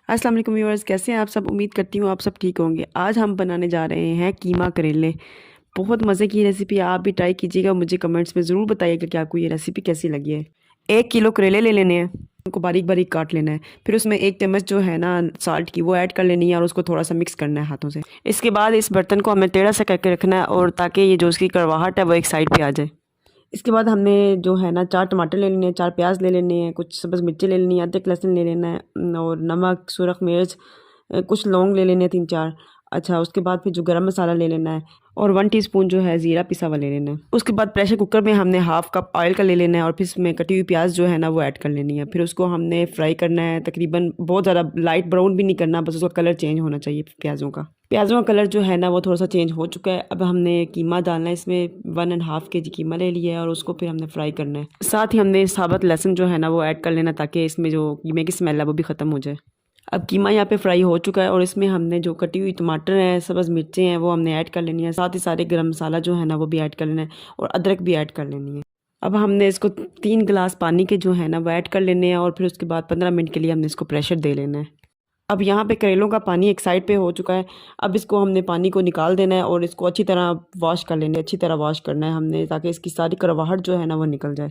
अस्सलाम वालेकुम व्यूअर्स, कैसे हैं आप सब। उम्मीद करती हूँ आप सब ठीक होंगे। आज हम बनाने जा रहे हैं कीमा करेले। बहुत मज़े की रेसिपी है, आप भी ट्राई कीजिएगा। मुझे कमेंट्स में ज़रूर बताइएगा कि आपको ये रेसिपी कैसी लगी है। 1 किलो करेले ले लेने हैं, उनको बारीक बारीक काट लेना है। फिर उसमें 1 चम्मच जो है ना साल्ट की वो ऐड कर लेनी है और उसको थोड़ा सा मिक्स करना है हाथों से। इसके बाद इस बर्तन को हमें टेढ़ा सा करके रखना है और ताकि ये जो उसकी कड़वाहट है वो एक साइड पे आ जाए। इसके बाद हमने जो है ना 4 टमाटर ले लेने हैं, 4 प्याज ले लेने हैं, कुछ सब्ज़ मिर्ची ले लेनी है, अदरक लहसुन ले लेना है और नमक, सुरख मिर्च, कुछ लौंग ले लेने हैं 3-4। अच्छा, उसके बाद फिर जो गरम मसाला ले लेना है और 1 टीस्पून जो है ज़ीरा पिसा हुआ ले लेना है। उसके बाद प्रेशर कुकर में हमने हाफ़ कप ऑयल का ले लेना है और फिर इसमें कटी हुई प्याज जो है ना वो ऐड कर लेनी है। फिर उसको हमने फ्राई करना है, तकरीबन बहुत ज़्यादा लाइट ब्राउन भी नहीं करना, बस उसका कलर चेंज होना चाहिए प्याज़ों का। प्याज़ों का कलर जो है ना वो थोड़ा सा चेंज हो चुका है। अब हमने कीमा डालना है, इसमें 1.5 kg कीमा ले लिया है और उसको फिर हमने फ्राई करना है। साथ ही हमने साबुत लहसुन जो है ना वो ऐड कर लेना ताकि इसमें जो कीमे की स्मेल है वो भी ख़त्म हो जाए। अब कीमा यहाँ पे फ्राई हो चुका है और इसमें हमने जो कटी हुई टमाटर हैं, सब्ज़ मिर्चें हैं वो हमने ऐड कर लेनी है। साथ ही सारे गरम मसाला जो है ना वो भी ऐड कर लेना है और अदरक भी ऐड कर लेनी है। अब हमने इसको 3 गिलास पानी के जो है ना वो ऐड कर लेने हैं और फिर उसके बाद 15 मिनट के लिए हमने इसको प्रेशर दे लेना है। अब यहाँ पे करेलों का पानी एक साइड पे हो चुका है। अब इसको हमने पानी को निकाल देना है और इसको अच्छी तरह वॉश कर लेना है। अच्छी तरह वॉश करना है हमने ताकि इसकी सारी कड़वाहट जो है ना वो निकल जाए।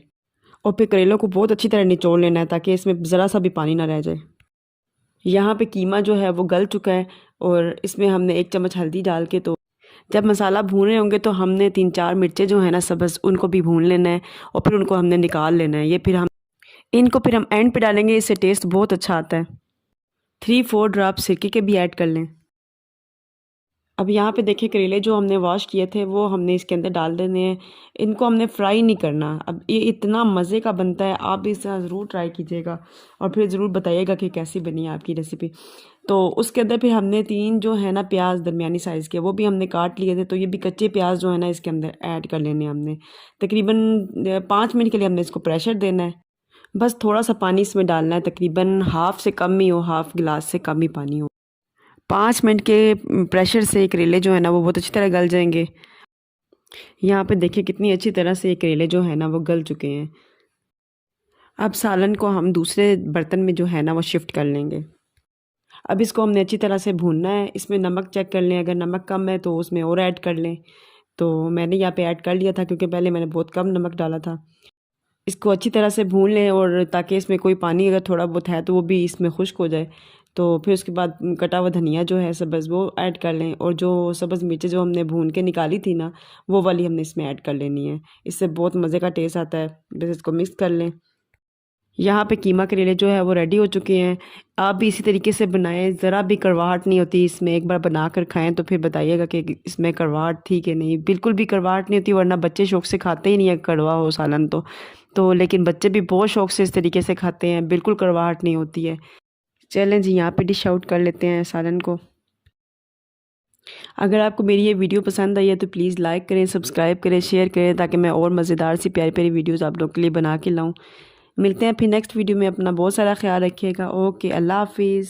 और फिर करेलों को बहुत अच्छी तरह निचोड़ लेना है ताकि इसमें ज़रा सा भी पानी ना रह जाए। यहाँ पे कीमा जो है वो गल चुका है और इसमें हमने 1 चम्मच हल्दी डाल के, तो जब मसाला भून रहे होंगे तो हमने 3-4 मिर्चें जो है ना सब्ज़ उनको भी भून लेना है और फिर उनको हमने निकाल लेना है। ये फिर हम इनको फिर हम एंड पे डालेंगे, इससे टेस्ट बहुत अच्छा आता है। 3-4 ड्रॉप सिरके के भी ऐड कर लें। अब यहाँ पे देखिए करेले जो हमने वॉश किए थे वो हमने इसके अंदर डाल देने हैं। इनको हमने फ्राई नहीं करना। अब ये इतना मज़े का बनता है, आप भी इसे ज़रूर ट्राई कीजिएगा और फिर ज़रूर बताइएगा कि कैसी बनी है आपकी रेसिपी। तो उसके अंदर फिर हमने 3 जो है ना प्याज दरमियानी साइज़ के वो भी हमने काट लिए थे, तो ये भी कच्चे प्याज जो है ना इसके अंदर ऐड कर लेने हमने। तकरीबन 5 मिनट के लिए हमने इसको प्रेशर देना है। बस थोड़ा सा पानी इसमें डालना है, तकरीबन हाफ़ से कम ही हो, हाफ़ गिलास से कम ही पानी हो। 5 मिनट के प्रेशर से करेले जो है ना वो बहुत अच्छी तरह गल जाएंगे। यहाँ पे देखिए कितनी अच्छी तरह से ये करेले जो है ना वो गल चुके हैं। अब सालन को हम दूसरे बर्तन में जो है ना वो शिफ्ट कर लेंगे। अब इसको हमने अच्छी तरह से भूनना है। इसमें नमक चेक कर लें, अगर नमक कम है तो उसमें और ऐड कर लें। तो मैंने यहाँ पे ऐड कर लिया था क्योंकि पहले मैंने बहुत कम नमक डाला था। इसको अच्छी तरह से भून लें और ताकि इसमें कोई पानी अगर थोड़ा बहुत है तो वो भी इसमें खुश्क हो जाए। तो फिर उसके बाद कटा हुआ धनिया जो है सब्ज़ वो ऐड कर लें और जो सब्ज़ मिर्चें जो हमने भून के निकाली थी ना वो वाली हमने इसमें ऐड कर लेनी है। इससे बहुत मज़े का टेस्ट आता है। बस इसको मिक्स कर लें। यहाँ पे कीमा करेले जो है वो रेडी हो चुके हैं। आप भी इसी तरीके से बनाएं, ज़रा भी कड़वाहट नहीं होती इसमें। एक बार बना कर खाएं तो फिर बताइएगा कि इसमें कड़वाहट थी कि नहीं। बिल्कुल भी कड़वाहट नहीं होती, वरना बच्चे शौक से खाते ही नहीं है कड़वा हो सालन तो लेकिन बच्चे भी बहुत शौक से इस तरीके से खाते हैं, बिल्कुल कड़वाहट नहीं होती है। चलें जी, यहाँ पे डिश आउट कर लेते हैं सालन को। अगर आपको मेरी ये वीडियो पसंद आई है तो प्लीज़ लाइक करें, सब्सक्राइब करें, शेयर करें ताकि मैं और मज़ेदार सी प्यारी प्यारी वीडियोज़ आप लोग के लिए बना के लाऊँ। मिलते हैं फिर नेक्स्ट वीडियो में। अपना बहुत सारा ख्याल रखिएगा। ओके, अल्लाह हाफिज़।